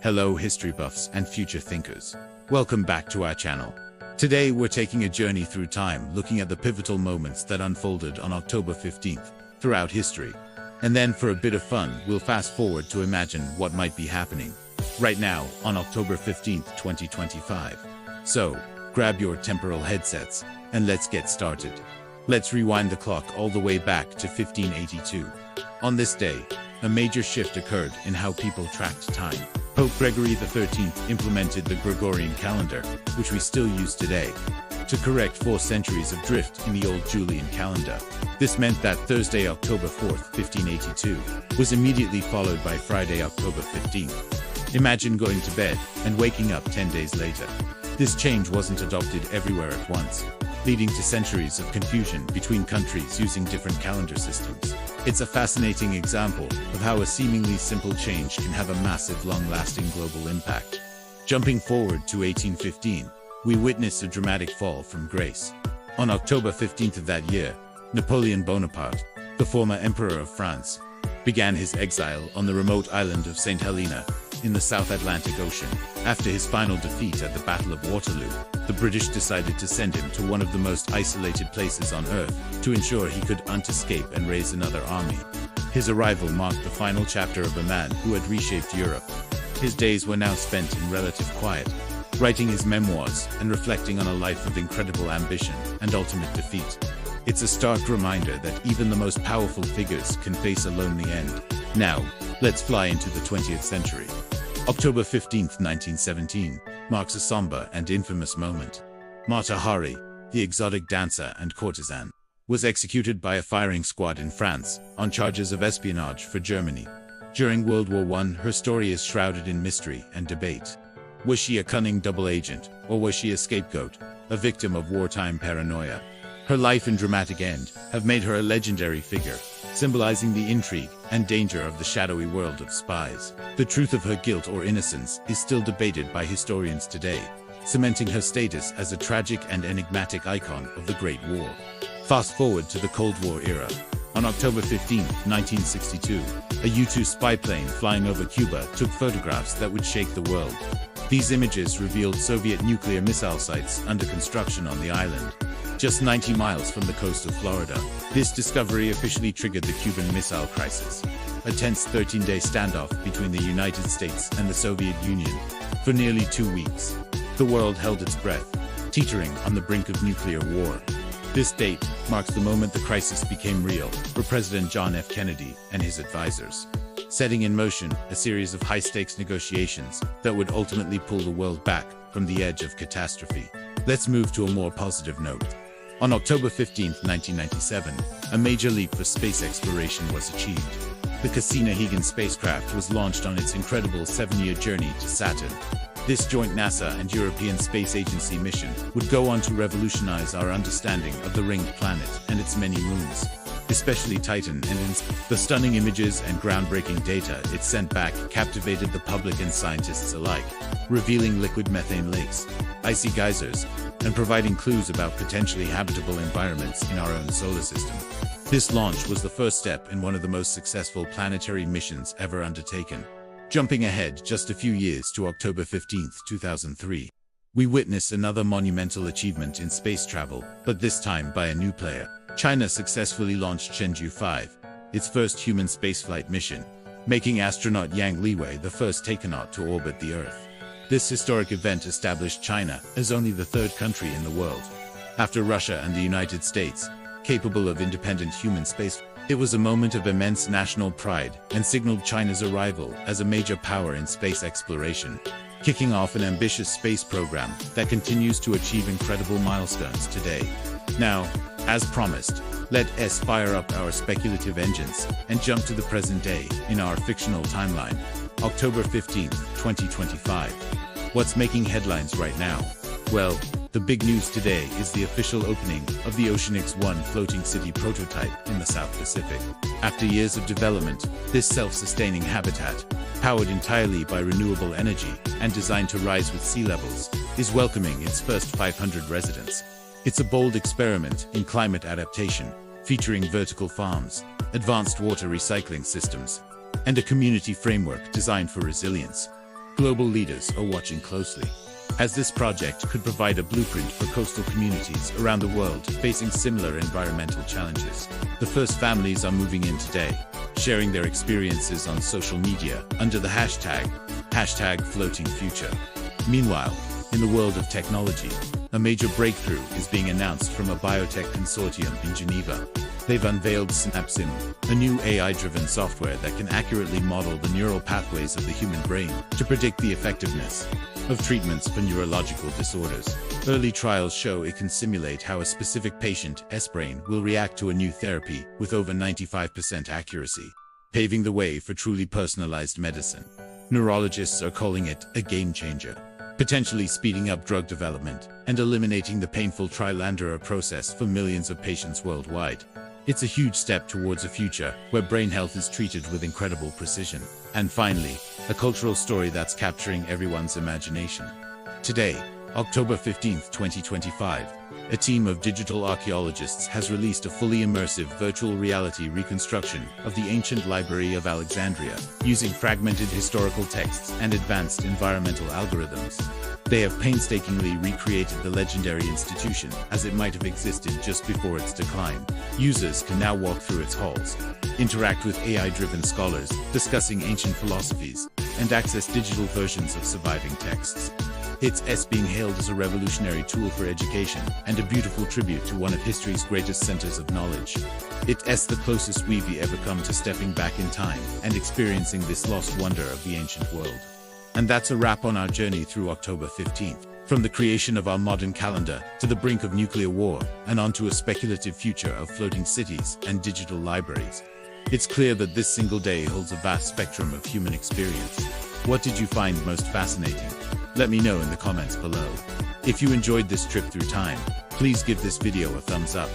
Hello history buffs and future thinkers. Welcome back to our channel. Today we're taking a journey through time, looking at the pivotal moments that unfolded on October 15th throughout history. And then for a bit of fun, we'll fast forward to imagine what might be happening right now on October 15th, 2025. So, grab your temporal headsets and let's get started. Let's rewind the clock all the way back to 1582. On this day, a major shift occurred in how people tracked time. Pope Gregory XIII implemented the Gregorian calendar, which we still use today, to correct 4 centuries of drift in the old Julian calendar. This meant that Thursday, October 4th, 1582, was immediately followed by Friday, October 15th. Imagine going to bed and waking up 10 days later. This change wasn't adopted everywhere at once, leading to centuries of confusion between countries using different calendar systems. It's a fascinating example of how a seemingly simple change can have a massive, long-lasting global impact. Jumping forward to 1815, we witness a dramatic fall from grace. On October 15th of that year, Napoleon Bonaparte, the former Emperor of France, began his exile on the remote island of St. Helena in the South Atlantic Ocean. After his final defeat at the Battle of Waterloo, the British decided to send him to one of the most isolated places on Earth to ensure he could escape and raise another army. His arrival marked the final chapter of a man who had reshaped Europe. His days were now spent in relative quiet, writing his memoirs and reflecting on a life of incredible ambition and ultimate defeat. It's a stark reminder that even the most powerful figures can face a lonely end. Now, let's fly into the 20th century. October 15th, 1917, marks a somber and infamous moment. Mata Hari, the exotic dancer and courtesan, was executed by a firing squad in France on charges of espionage for Germany. During World War I, her story is shrouded in mystery and debate. Was she a cunning double agent, or was she a scapegoat, a victim of wartime paranoia? Her life and dramatic end have made her a legendary figure, symbolizing the intrigue and danger of the shadowy world of spies. The truth of her guilt or innocence is still debated by historians today, cementing her status as a tragic and enigmatic icon of the Great War. Fast forward to the Cold War era. On October 15, 1962, a U-2 spy plane flying over Cuba took photographs that would shake the world. These images revealed Soviet nuclear missile sites under construction on the island, just 90 miles from the coast of Florida. This discovery officially triggered the Cuban Missile Crisis, a tense 13-day standoff between the United States and the Soviet Union. For nearly 2 weeks, the world held its breath, teetering on the brink of nuclear war. This date marks the moment the crisis became real for President John F. Kennedy and his advisors, setting in motion a series of high-stakes negotiations that would ultimately pull the world back from the edge of catastrophe. Let's move to a more positive note. On October 15, 1997, a major leap for space exploration was achieved. The Cassini-Huygens spacecraft was launched on its incredible 7-year journey to Saturn. This joint NASA and European Space Agency mission would go on to revolutionize our understanding of the ringed planet and its many moons, especially Titan, and the stunning images and groundbreaking data it sent back captivated the public and scientists alike, revealing liquid methane lakes, icy geysers, and providing clues about potentially habitable environments in our own solar system. This launch was the first step in one of the most successful planetary missions ever undertaken. Jumping ahead just a few years to October 15, 2003, we witness another monumental achievement in space travel, but this time by a new player. China successfully launched Shenzhou 5, its first human spaceflight mission, making astronaut Yang Liwei the first taikonaut to orbit the Earth. This historic event established China as only the 3rd country in the world, after Russia and the United States, capable of independent human space. It was a moment of immense national pride and signaled China's arrival as a major power in space exploration, kicking off an ambitious space program that continues to achieve incredible milestones today. Now, as promised, let's fire up our speculative engines and jump to the present day in our fictional timeline. October 15, 2025. What's making headlines right now? Well, the big news today is the official opening of the Oceanix-1 floating city prototype in the South Pacific. After years of development, this self-sustaining habitat, powered entirely by renewable energy and designed to rise with sea levels, is welcoming its first 500 residents. It's a bold experiment in climate adaptation, featuring vertical farms, advanced water recycling systems, and a community framework designed for resilience. Global leaders are watching closely, as this project could provide a blueprint for coastal communities around the world facing similar environmental challenges. The first families are moving in today, sharing their experiences on social media under the hashtag #FloatingFuture. Meanwhile, in the world of technology, a major breakthrough is being announced from a biotech consortium in Geneva. They've unveiled SnapSim, a new AI-driven software that can accurately model the neural pathways of the human brain to predict the effectiveness of treatments for neurological disorders. Early trials show it can simulate how a specific patient's brain will react to a new therapy with over 95% accuracy, paving the way for truly personalized medicine. Neurologists are calling it a game changer, potentially speeding up drug development and eliminating the painful trial and error process for millions of patients worldwide. It's a huge step towards a future where brain health is treated with incredible precision. And finally, a cultural story that's capturing everyone's imagination. Today, October 15, 2025, a team of digital archaeologists has released a fully immersive virtual reality reconstruction of the ancient Library of Alexandria, using fragmented historical texts and advanced environmental algorithms. They have painstakingly recreated the legendary institution as it might have existed just before its decline. Users can now walk through its halls, interact with AI-driven scholars discussing ancient philosophies, and access digital versions of surviving texts. It's being hailed as a revolutionary tool for education and a beautiful tribute to one of history's greatest centers of knowledge. It's the closest we've ever come to stepping back in time and experiencing this lost wonder of the ancient world. And that's a wrap on our journey through October 15th, from the creation of our modern calendar to the brink of nuclear war and onto a speculative future of floating cities and digital libraries. It's clear that this single day holds a vast spectrum of human experience. What did you find most fascinating? Let me know in the comments below. If you enjoyed this trip through time, please give this video a thumbs up.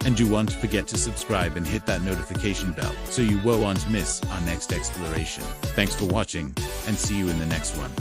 And don't forget to subscribe and hit that notification bell so you won't miss our next exploration. Thanks for watching, and see you in the next one.